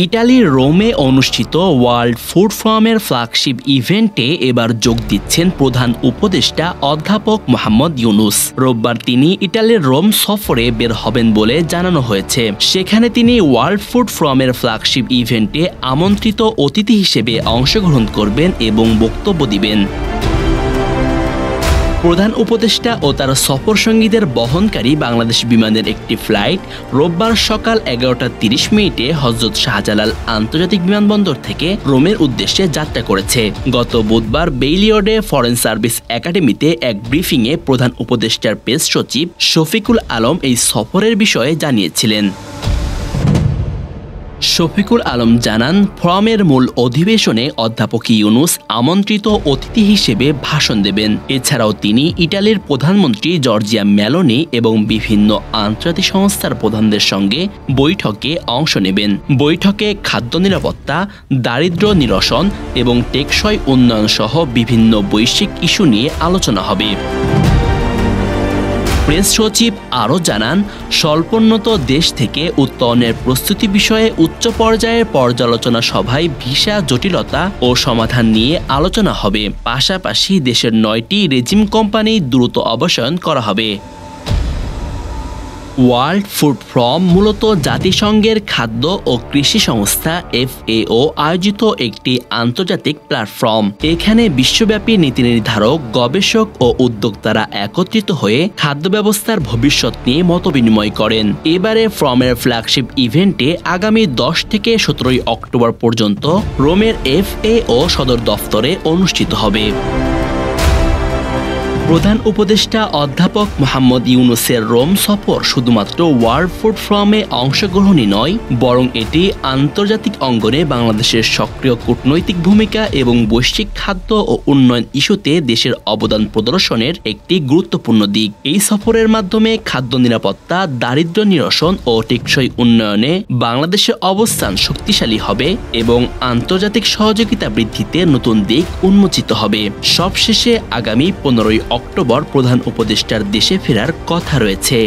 ইটালির রোমে অনুষ্ঠিত ওয়ার্ল্ড ফুড ফোরামের ফ্ল্যাগশিপ ইভেন্টে এবার যোগ দিচ্ছেন প্রধান উপদেষ্টা অধ্যাপক মোহাম্মদ ইউনুস। রোববার তিনি ইটালির রোম সফরে বের হবেন বলে জানানো হয়েছে। সেখানে তিনি ওয়ার্ল্ড ফুড ফোরামের ফ্ল্যাগশিপ ইভেন্টে আমন্ত্রিত অতিথি হিসেবে অংশগ্রহণ করবেন এবং বক্তব্য দিবেন। প্রধান উপদেষ্টা ও তার সফর সঙ্গীদের বহনকারী বাংলাদেশ বিমানের একটি ফ্লাইট রোববার সকাল 11:30 হযরত শাহজালাল আন্তর্জাতিক বিমানবন্দর থেকে রোমের উদ্দেশ্যে যাত্রা করেছে। গত বুধবার বেইলিওডে ফরেন সার্ভিস একাডেমিতে এক ব্রিফিংয়ে প্রধান উপদেষ্টার প্রেস সচিব শফিকুল আলম এই সফরের বিষয়ে জানিয়েছিলেন। শফিকুল আলম জানান, ফোরামের মূল অধিবেশনে অধ্যাপক ইউনুস আমন্ত্রিত অতিথি হিসেবে ভাষণ দেবেন। এছাড়াও তিনি ইটালির প্রধানমন্ত্রী জর্জিয়া মেলোনি এবং বিভিন্ন আন্তর্জাতিক সংস্থার প্রধানদের সঙ্গে বৈঠকে অংশ নেবেন। বৈঠকে খাদ্য নিরাপত্তা, দারিদ্র্য নিরসন এবং টেকসই উন্নয়ন সহ বিভিন্ন বৈশ্বিক ইস্যু নিয়ে আলোচনা হবে। প্রেস সচিব আরও জানান, স্বল্পোন্নত দেশ থেকে উত্তরণের প্রস্তুতি বিষয়ে উচ্চ পর্যায়ের পর্যালোচনা সভায় ভিসা জটিলতা ও সমাধান নিয়ে আলোচনা হবে। পাশাপাশি দেশের 9টি রেজিম কোম্পানি দ্রুত অবসায়ন করা হবে। ওয়ার্ল্ড ফুড ফোরাম মূলত জাতিসংঘের খাদ্য ও কৃষি সংস্থা FAO আয়োজিত একটি আন্তর্জাতিক প্ল্যাটফর্ম। এখানে বিশ্বব্যাপী নীতি নির্ধারক, গবেষক ও উদ্যোক্তারা একত্রিত হয়ে খাদ্য ব্যবস্থার ভবিষ্যৎ নিয়ে মতবিনিময় করেন। এবারে ফোরামের ফ্ল্যাগশিপ ইভেন্টে আগামী 10 থেকে 17 অক্টোবর পর্যন্ত রোমের FAO সদর দফতরে অনুষ্ঠিত হবে। প্রধান উপদেষ্টা অধ্যাপক মোহাম্মদ ইউনুসের রোম সফর শুধুমাত্র ওয়ার্ল্ড ফুড ফোরামে অংশগ্রহণই নয়, বরং এটি আন্তর্জাতিক অঙ্গনে বাংলাদেশের সক্রিয় কূটনৈতিক ভূমিকা এবং বৈশ্বিক খাদ্য ও উন্নয়ন ইস্যুতে দেশের অবদান প্রদর্শনের একটি গুরুত্বপূর্ণ দিক। এই সফরের মাধ্যমে খাদ্য নিরাপত্তা, দারিদ্র্য নিরসন ও টেকসই উন্নয়নে বাংলাদেশের অবস্থান শক্তিশালী হবে এবং আন্তর্জাতিক সহযোগিতা বৃদ্ধিতে নতুন দিক উন্মোচিত হবে। সবশেষে আগামী 15 অক্টোবর প্রধান উপদেষ্টার দেশে ফেরার কথা রয়েছে।